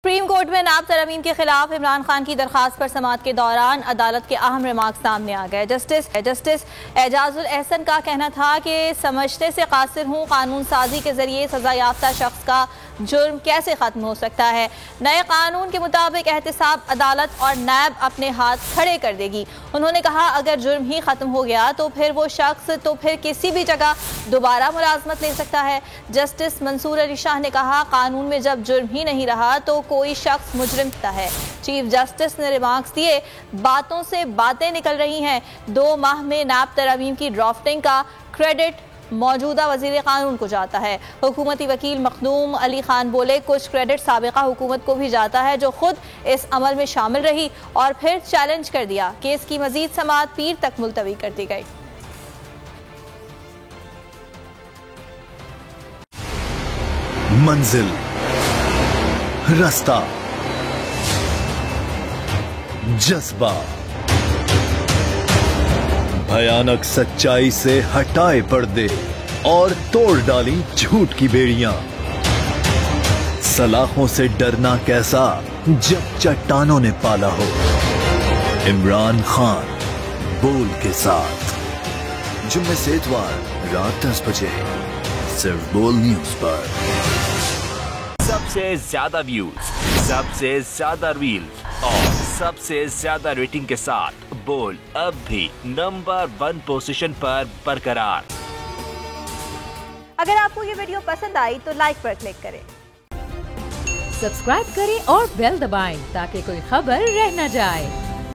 Supreme court में नायब तरमीम के खिलाफ इमरान खान की दरखास्त पर समाअत के दौरान अदालत के अहम रिमार्क सामने आ गए। जस्टिस एजाजुल एहसन का कहना था कि समझते से कासिर हूँ, कानून साजी के जरिए सजा याफ्ता शख्स का जुर्म कैसे खत्म हो सकता है। नए कानून के मुताबिक एहतसाब अदालत और नैब अपने हाथ खड़े कर देगी। उन्होंने कहा अगर जुर्म ही खत्म हो गया तो फिर वो शख्स फिर किसी भी जगह दोबारा मुलाजमत ले सकता है। जस्टिस मंसूर अली शाह ने कहा कानून में जब जुर्म ही नहीं रहा तो कोई शख्स मुजरिम है। चीफ जस्टिस ने रिमार्क्स दिए, बातों से बातें निकल रही हैं। 2 माह में नायब तरमीम की ड्राफ्टिंग का क्रेडिट मौजूदा वजीर कानून को जाता है। हुकूमती वकील मखदूम अली खान बोले कुछ क्रेडिट साबिका हुकूमत को भी जाता है जो खुद इस अमल में शामिल रही और फिर चैलेंज कर दिया। केस की मजीद समाअत पीर तक मुलतवी कर दी गई। मंजिल, रास्ता, जज्बा, भयानक सच्चाई से हटाए पर्दे और तोड़ डाली झूठ की बेड़ियां। सलाखों से डरना कैसा जब चट्टानों ने पाला हो। इमरान खान बोल के साथ जुम्मे से इतवार रात 10 बजे सिर्फ बोल न्यूज पर। सबसे ज्यादा व्यूज, सबसे ज्यादा रील्स और सबसे ज्यादा रेटिंग के साथ बोल अब भी नंबर 1 पोजीशन पर बरकरार। अगर आपको ये वीडियो पसंद आई तो लाइक पर क्लिक करें, सब्सक्राइब करें और बेल दबाएं ताकि कोई खबर रह न जाए।